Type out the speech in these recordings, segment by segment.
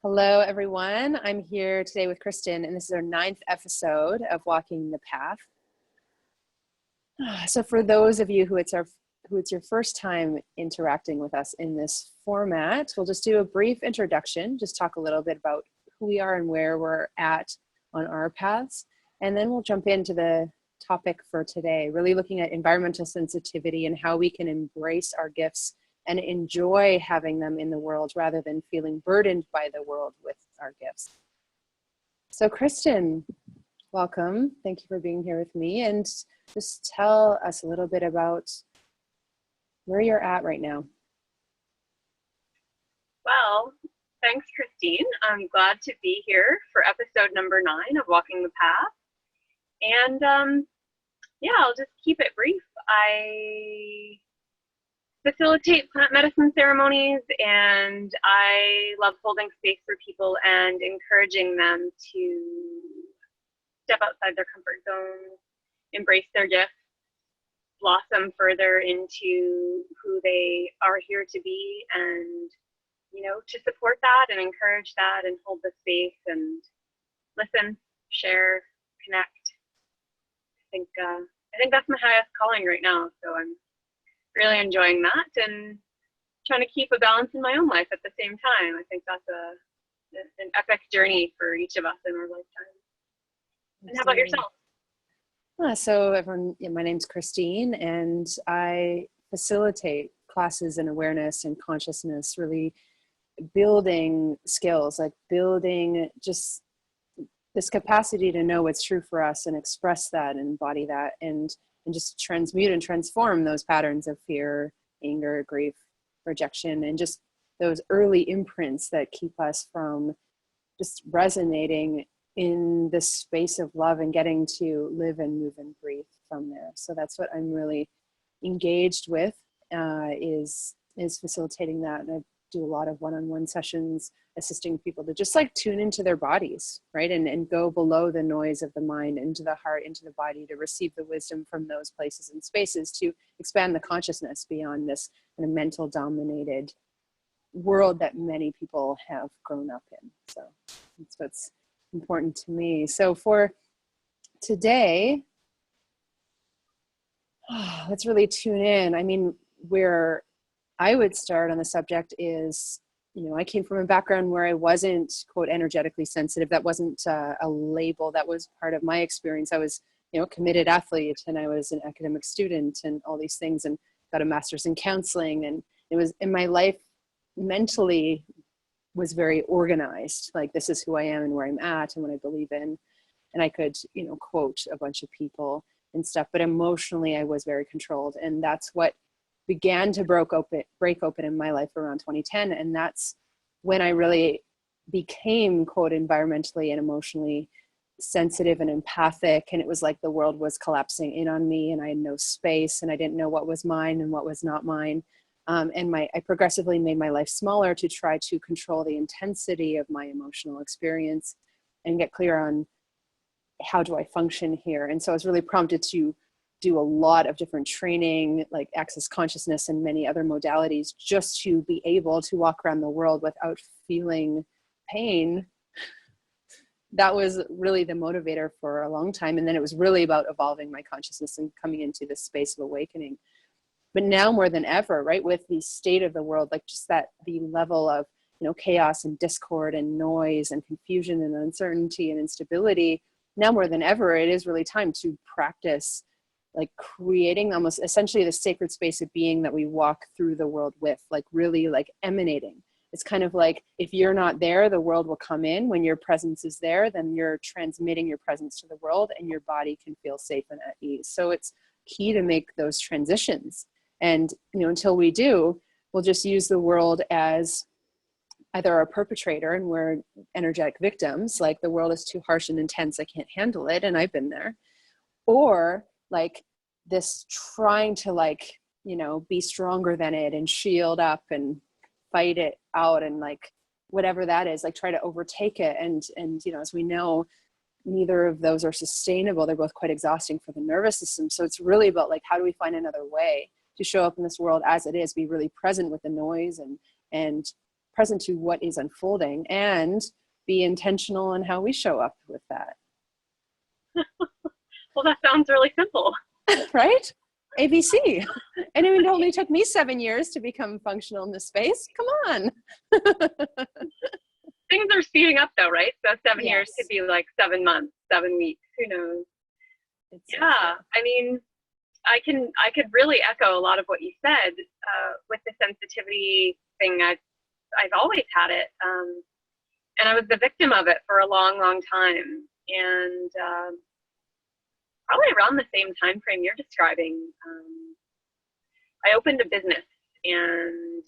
Hello, everyone. I'm here today with Kristin, and this is our 9th episode of Walking the Path. So for those of you who it's your first time interacting with us in this format, we'll just do a brief introduction, just talk a little bit about who we are and where we're at on our paths, and then we'll jump into the topic for today, really looking at environmental sensitivity and how we can embrace our gifts and enjoy having them in the world rather than feeling burdened by the world with our gifts. So Kristin, welcome. Thank you for being here with me, and just tell us a little bit about where you're at right now. Well, thanks, Christine. I'm glad to be here for episode number 9 of Walking the Path. And yeah, I'll just keep it brief. I facilitate plant medicine ceremonies, and I love holding space for people and encouraging them to step outside their comfort zone, embrace their gifts, blossom further into who they are here to be, and to support that and encourage that and hold the space and listen, share, connect. I think that's my highest calling right now, so I'm really enjoying that and trying to keep a balance in my own life at the same time. I think that's an epic journey for each of us in our lifetime. And how about yourself? So everyone, my name's Christine, and I facilitate classes in awareness and consciousness, really building skills, like building just this capacity to know what's true for us and express that and embody that and just transmute and transform those patterns of fear, anger, grief, rejection, and just those early imprints that keep us from just resonating in this space of love and getting to live and move and breathe from there. So that's what I'm really engaged with, is facilitating that. And I do a lot of one-on-one sessions, assisting people to just like tune into their bodies, right? And go below the noise of the mind, into the heart, into the body, to receive the wisdom from those places and spaces, to expand the consciousness beyond this kind of mental dominated world that many people have grown up in. So that's what's important to me. So for today, let's really tune in. I mean, where I would start on the subject is, I came from a background where I wasn't, quote, energetically sensitive. That wasn't a label. That was part of my experience. I was, committed athlete, and I was an academic student and all these things, and got a master's in counseling. And it was in my life mentally was very organized. Like, this is who I am and where I'm at and what I believe in. And I could, quote a bunch of people and stuff, but emotionally I was very controlled. And that's what began to break open in my life around 2010. And that's when I really became, quote, environmentally and emotionally sensitive and empathic. And it was like the world was collapsing in on me, and I had no space, and I didn't know what was mine and what was not mine. I progressively made my life smaller to try to control the intensity of my emotional experience and get clear on how do I function here. And so I was really prompted to do a lot of different training, like access consciousness and many other modalities, just to be able to walk around the world without feeling pain. That was really the motivator for a long time. And then it was really about evolving my consciousness and coming into this space of awakening. But now more than ever, right, with the state of the world, like just that the level of, chaos and discord and noise and confusion and uncertainty and instability, now more than ever, it is really time to practice like creating almost essentially the sacred space of being that we walk through the world with, like really like emanating. It's kind of like, if you're not there, the world will come in. When your presence is there, then you're transmitting your presence to the world, and your body can feel safe and at ease. So it's key to make those transitions. And, until we do, we'll just use the world as either a perpetrator, and we're energetic victims, like the world is too harsh and intense, I can't handle it, and I've been there. Or like this trying to be stronger than it and shield up and fight it out, and like whatever that is, like try to overtake it. And as we know, neither of those are sustainable. They're both quite exhausting for the nervous system. So it's really about like, how do we find another way to show up in this world as it is, be really present with the noise and present to what is unfolding and be intentional in how we show up with that. Well, that sounds really simple. Right? ABC. And it only took me 7 years to become functional in this space. Come on. Things are speeding up though, right? So 7 years Yes. could be like 7 months, 7 weeks, who knows? It's Yeah, I mean, I could really echo a lot of what you said with the sensitivity thing. I've always had it, and I was the victim of it for a long, long time. And probably around the same time frame you're describing, I opened a business, and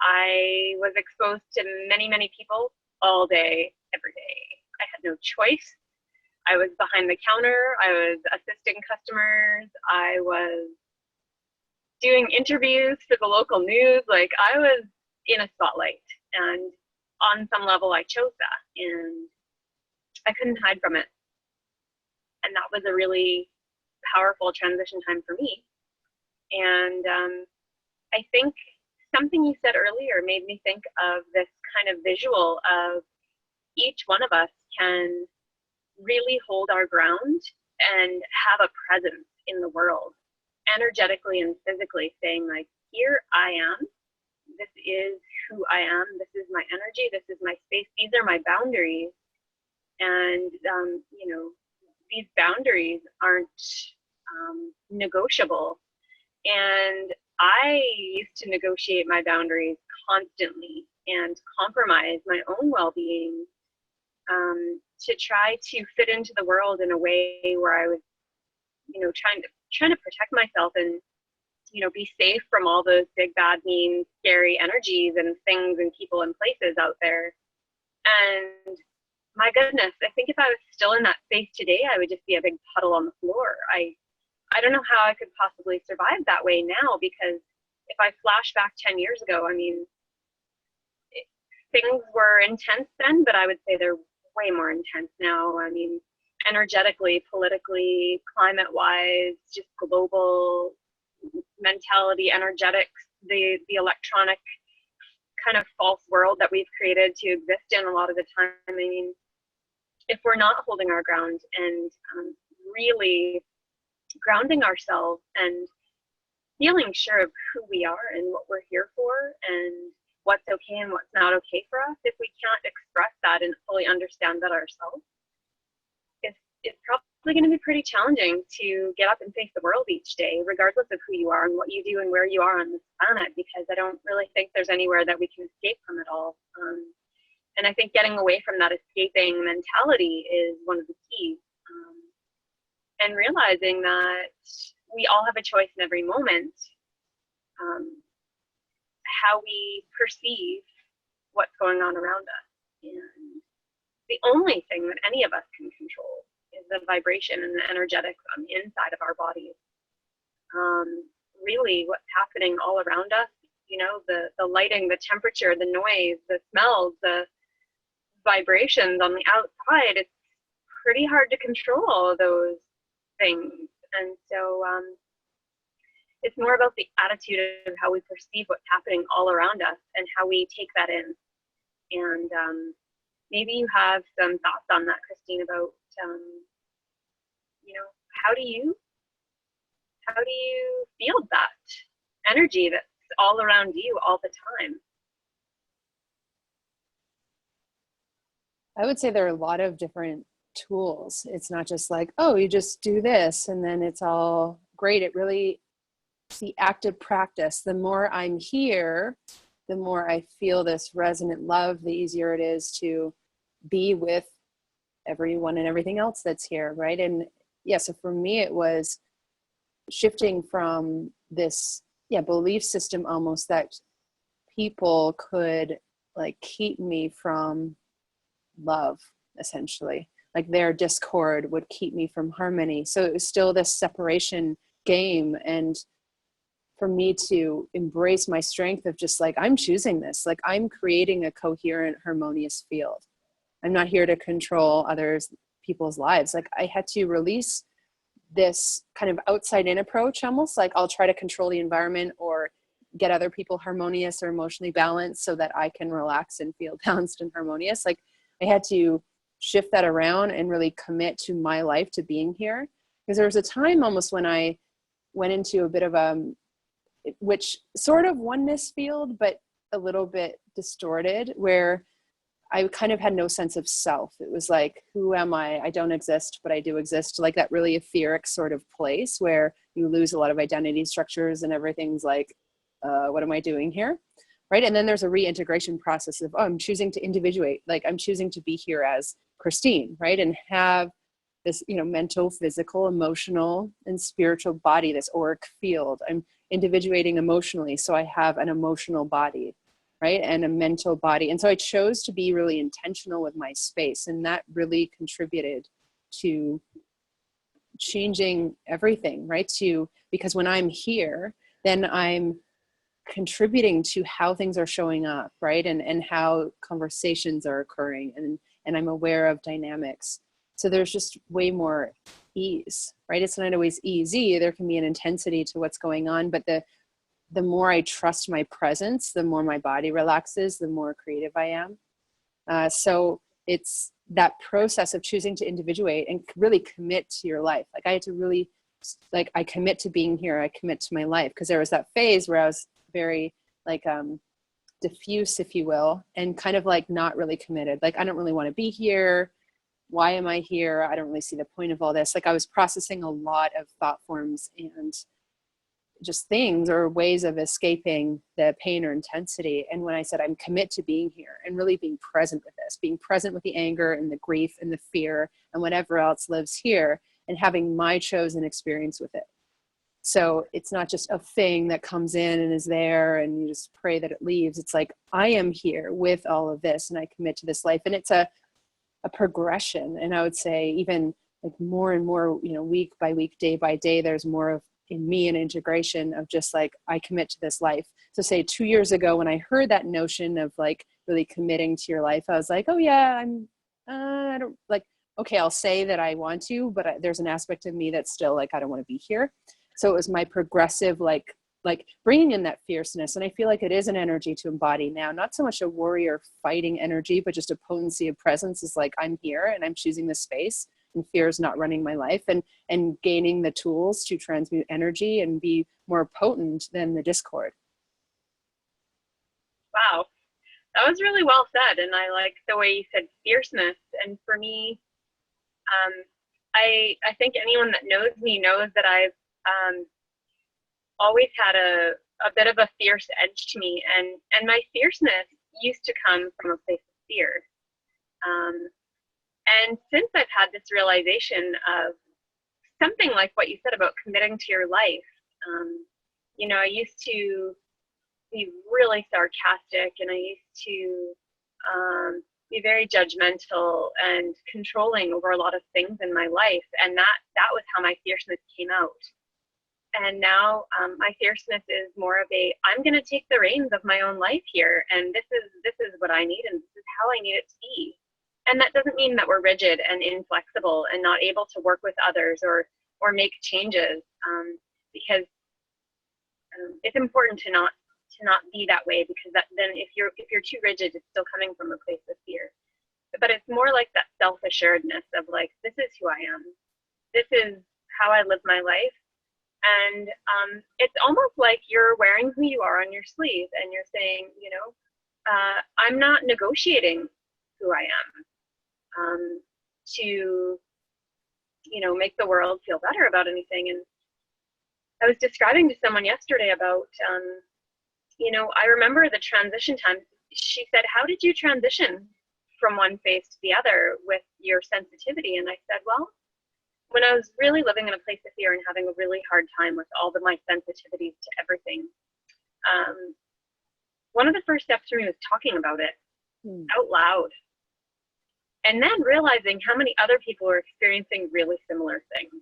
I was exposed to many, many people all day, every day. I had no choice. I was behind the counter. I was assisting customers. I was doing interviews for the local news. Like, I was in a spotlight, and on some level I chose that, and I couldn't hide from it. And that was a really powerful transition time for me. And I think something you said earlier made me think of this kind of visual of each one of us can really hold our ground and have a presence in the world, energetically and physically, saying like, here I am, this is who I am, this is my energy, this is my space, these are my boundaries. And you know, these boundaries aren't negotiable. And I used to negotiate my boundaries constantly and compromise my own well-being to try to fit into the world in a way where I was, you know, trying to protect myself and, you know, be safe from all those big, bad, mean, scary energies and things and people and places out there. And my goodness, I think if I was still in that space today, I would just be a big puddle on the floor. I don't know how I could possibly survive that way now, because if I flash back 10 years ago, I mean, things were intense then, but I would say they're way more intense now. I mean, energetically, politically, climate-wise, just global mentality, energetics, the electronic kind of false world that we've created to exist in a lot of the time. I mean, if we're not holding our ground and really grounding ourselves and feeling sure of who we are and what we're here for and what's okay and what's not okay for us, if we can't express that and fully understand that ourselves, it's probably going to be pretty challenging to get up and face the world each day, regardless of who you are and what you do and where you are on this planet, because I don't really think there's anywhere that we can escape from it all. And I think getting away from that escaping mentality is one of the keys. And realizing that we all have a choice in every moment, how we perceive what's going on around us. And the only thing that any of us can control is the vibration and the energetics on the inside of our bodies. Really what's happening all around us, you know, the lighting, the temperature, the noise, the smells, the vibrations on the outside, it's pretty hard to control all of those things. And so it's more about the attitude of how we perceive what's happening all around us and how we take that in. And maybe you have some thoughts on that, Christine, about you know, how do you feel that energy that's all around you all the time? I would say there are a lot of different tools. It's not just like, oh, you just do this and then it's all great. It's the active practice. The more I'm here, the more I feel this resonant love, the easier it is to be with everyone and everything else that's here, right? And yeah, so for me, it was shifting from this belief system almost that people could like keep me from love, essentially. Like their discord would keep me from harmony. So it was still this separation game. And for me to embrace my strength of just like, I'm choosing this, like I'm creating a coherent, harmonious field. I'm not here to control people's lives. Like I had to release this kind of outside in approach, almost like I'll try to control the environment or get other people harmonious or emotionally balanced so that I can relax and feel balanced and harmonious. Like I had to shift that around and really commit to my life, to being here. Because there was a time almost when I went into a bit of which sort of oneness field, but a little bit distorted, where I kind of had no sense of self. It was like, who am I? I don't exist, but I do exist. Like that really etheric sort of place where you lose a lot of identity structures and everything's like, what am I doing here? Right. And then there's a reintegration process of, I'm choosing to individuate. Like I'm choosing to be here as Christine, right? And have this, mental, physical, emotional, and spiritual body, this auric field. I'm individuating emotionally. So I have an emotional body, right? And a mental body. And so I chose to be really intentional with my space. And that really contributed to changing everything, right? Because when I'm here, then I'm contributing to how things are showing up, right? And how conversations are occurring, and I'm aware of dynamics. So there's just way more ease, right? It's not always easy. There can be an intensity to what's going on, but the more I trust my presence, the more my body relaxes, the more creative I am. So it's that process of choosing to individuate and really commit to your life. Like I had to really, I commit to being here. I commit to my life. Because there was that phase where I was very diffuse, if you will, and kind of like not really committed. Like, I don't really want to be here. Why am I here? I don't really see the point of all this. Like I was processing a lot of thought forms and just things or ways of escaping the pain or intensity. And when I said, I'm commit to being here and really being present with this, being present with the anger and the grief and the fear and whatever else lives here, and having my chosen experience with it. So it's not just a thing that comes in and is there and you just pray that it leaves. It's like, I am here with all of this and I commit to this life. And it's a progression. And I would say even like more and more, week by week, day by day, there's more of in me an integration of just like, I commit to this life. So say 2 years ago, when I heard that notion of like really committing to your life, I was like, oh yeah, I don't like, okay, I'll say that I want to, but there's an aspect of me that's still like, I don't want to be here. So it was my progressive, like bringing in that fierceness. And I feel like it is an energy to embody now, not so much a warrior fighting energy, but just a potency of presence is like, I'm here and I'm choosing this space, and fear is not running my life, and gaining the tools to transmute energy and be more potent than the discord. Wow. That was really well said. And I like the way you said fierceness. And for me, I think anyone that knows me knows that I've always had a bit of a fierce edge to me, and my fierceness used to come from a place of fear. And since I've had this realization of something like what you said about committing to your life, I used to be really sarcastic, and I used to be very judgmental and controlling over a lot of things in my life, and that was how my fierceness came out. And now my fierceness is more of I'm going to take the reins of my own life here, and this is what I need, and this is how I need it to be. And that doesn't mean that we're rigid and inflexible and not able to work with others or make changes, because it's important to not be that way, because then if you're too rigid, it's still coming from a place of fear. But it's more like that self-assuredness of like, this is who I am, this is how I live my life. And it's almost like you're wearing who you are on your sleeve, and you're saying, I'm not negotiating who I am to, make the world feel better about anything. And I was describing to someone yesterday about, I remember the transition time. She said, how did you transition from one phase to the other with your sensitivity? And I said, well, when I was really living in a place of fear and having a really hard time with all of my sensitivities to everything, one of the first steps for me was talking about it out loud, and then realizing how many other people were experiencing really similar things.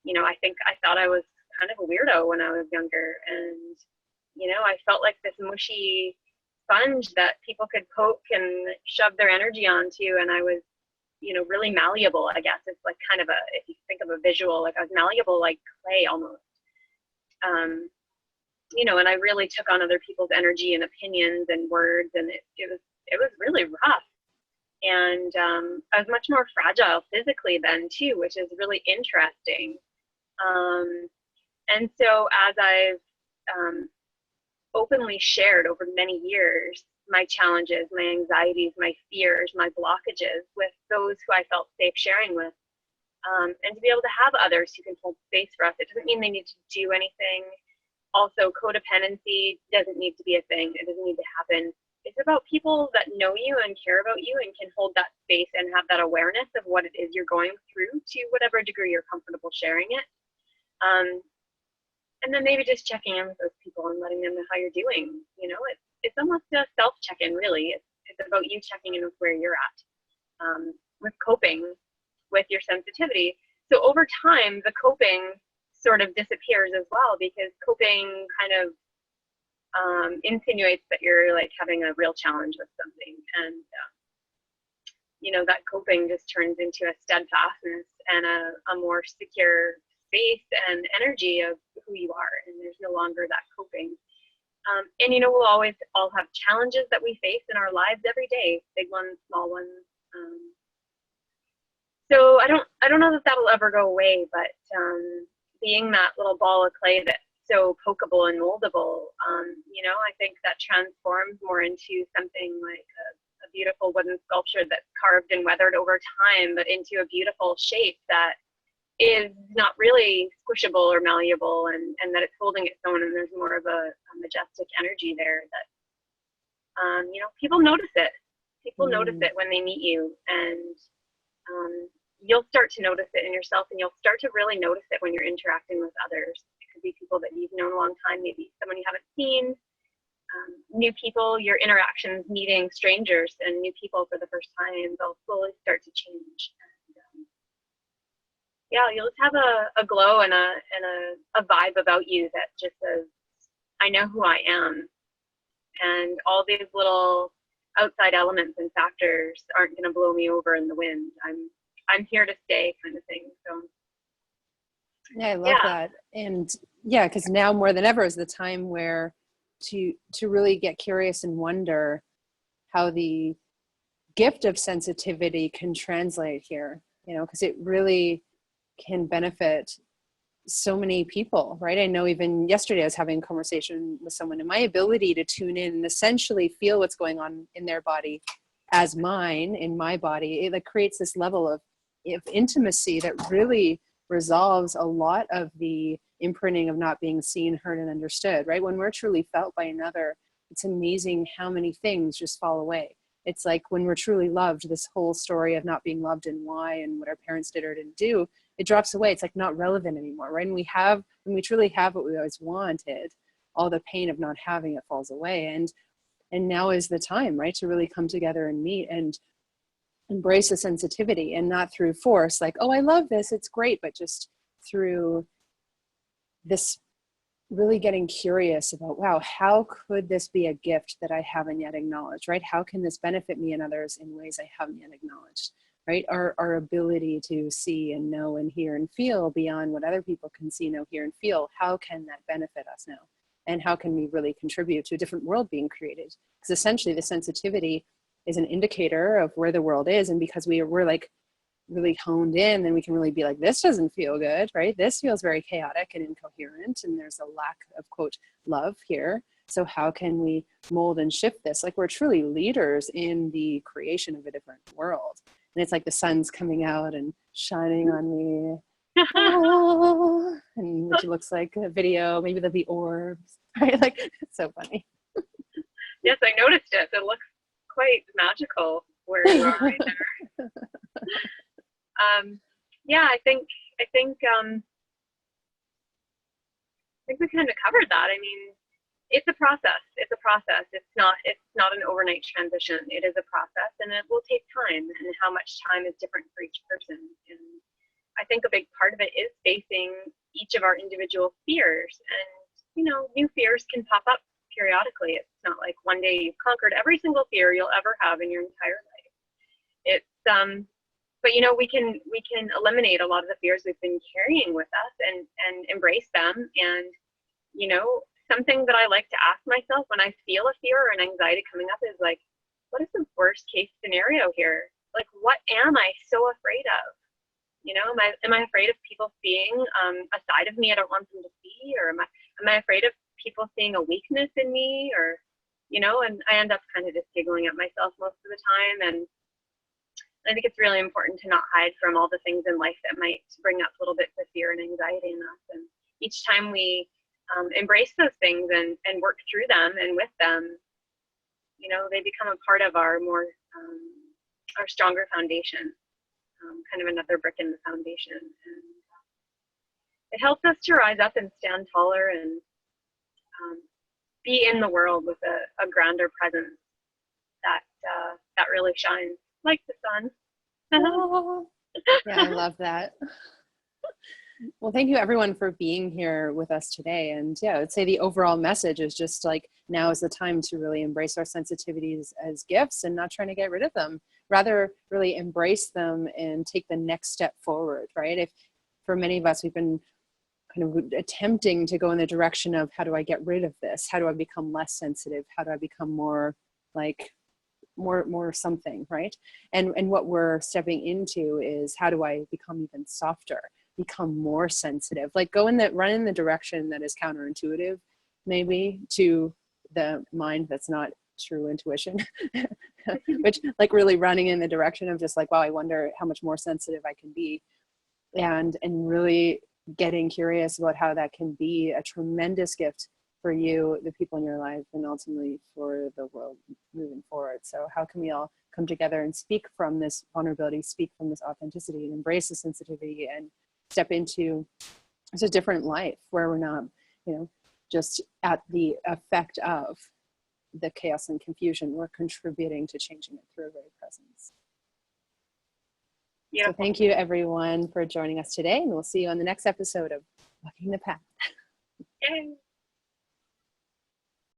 I thought I was kind of a weirdo when I was younger, and I felt like this mushy sponge that people could poke and shove their energy onto, and I was really malleable, I guess. It's like kind of if you think of a visual, like I was malleable like clay almost. and I really took on other people's energy and opinions and words, and it was really rough. And I was much more fragile physically then too, which is really interesting. And so as I've openly shared over many years my challenges, my anxieties, my fears, my blockages with those who I felt safe sharing with, and to be able to have others who can hold space for us. It doesn't mean they need to do anything. Also, codependency doesn't need to be a thing. It doesn't need to happen. It's about people that know you and care about you and can hold that space and have that awareness of what it is you're going through to whatever degree you're comfortable sharing it. And then maybe just checking in with those people and letting them know how you're doing. It's almost a self-check-in, really. It's about you checking in with where you're at, with coping with your sensitivity. So over time, the coping sort of disappears as well, because coping kind of insinuates that you're like having a real challenge with something, and that coping just turns into a steadfastness and a more secure space and energy of who you are, and there's no longer that coping. And we'll always all have challenges that we face in our lives every day, big ones, small ones. So I don't know that that'll ever go away, but being that little ball of clay that's so pokeable and moldable, I think that transforms more into something like a beautiful wooden sculpture that's carved and weathered over time, but into a beautiful shape that is not really squishable or malleable, and that it's holding its own, and there's more of a majestic energy there that, people notice it. People notice it when they meet you, and you'll start to notice it in yourself, and you'll start to really notice it when you're interacting with others. It could be people that you've known a long time, maybe someone you haven't seen, new people, your interactions, meeting strangers and new people for the first time, they'll slowly start to change. And, you'll just have a glow and a vibe about you that just says, I know who I am, and all these little outside elements and factors aren't going to blow me over in the wind. I'm here to stay, kind of thing. So yeah, I love that. And because now more than ever is the time where to really get curious and wonder how the gift of sensitivity can translate here, because it really can benefit so many people, right? I know even yesterday I was having a conversation with someone, and my ability to tune in and essentially feel what's going on in their body as mine in my body, it creates this level of intimacy that really resolves a lot of the imprinting of not being seen, heard, and understood, right? When we're truly felt by another, it's amazing how many things just fall away. It's like when we're truly loved, this whole story of not being loved and why and what our parents did or didn't do, it drops away. It's like not relevant anymore, right? And when we truly have what we always wanted, all the pain of not having it falls away. And now is the time, right, to really come together and meet and embrace the sensitivity, and not through force, like, oh, I love this, it's great, but just through this really getting curious about, wow, how could this be a gift that I haven't yet acknowledged, right? How can this benefit me and others in ways I haven't yet acknowledged, right? Our ability to see and know and hear and feel beyond what other people can see, know, hear, and feel, how can that benefit us now? And how can we really contribute to a different world being created? Because essentially the sensitivity is an indicator of where the world is. And because we're like really honed in, then we can really be like, this doesn't feel good, right? This feels very chaotic and incoherent, and there's a lack of, quote, love here. So how can we mold and shift this? Like, we're truly leaders in the creation of a different world. And it's like the sun's coming out and shining on me. Oh, and which looks like a video, maybe there'll be orbs, right? Like, it's so funny. Yes, I noticed it. It looks quite magical where you are right there. I think we kind of covered that. I mean, it's a process. It's a process. It's not an overnight transition. It is a process, and it will take time. And how much time is different for each person. And I think a big part of it is facing each of our individual fears. And new fears can pop up periodically. It's not like one day you've conquered every single fear you'll ever have in your entire life. It's but we can eliminate a lot of the fears we've been carrying with us and embrace them. And something that I like to ask myself when I feel a fear or an anxiety coming up is like, what is the worst case scenario here? Like, what am I so afraid of? You know, am I afraid of people seeing a side of me I don't want them to see? Or am I afraid of people seeing a weakness in me? Or, you know, and I end up kind of just giggling at myself most of the time. And I think it's really important to not hide from all the things in life that might bring up little bits of fear and anxiety in us. And each time we embrace those things and work through them and with them, you know, they become a part of our more, our stronger foundation, kind of another brick in the foundation. And it helps us to rise up and stand taller and be in the world with a grander presence that really shines like the sun. Yeah, I love that. Well, thank you everyone for being here with us today. And yeah, I would say the overall message is just like, now is the time to really embrace our sensitivities as gifts and not trying to get rid of them, rather really embrace them and take the next step forward, right? If for many of us, we've been kind of attempting to go in the direction of, how do I get rid of this? How do I become less sensitive? How do I become more like more something, right? And what we're stepping into is, how do I become even softer, become more sensitive, like run in the direction that is counterintuitive maybe to the mind that's not true intuition, which like really running in the direction of just like, wow, I wonder how much more sensitive I can be, and really getting curious about how that can be a tremendous gift for you, the people in your life, and ultimately for the world moving forward. So how can we all come together and speak from this vulnerability, speak from this authenticity, and embrace the sensitivity and step into a different life where we're not, you know, just at the effect of the chaos and confusion. We're contributing to changing it through our very presence. Yeah. So thank you everyone for joining us today, and we'll see you on the next episode of Walking the Path. Yay.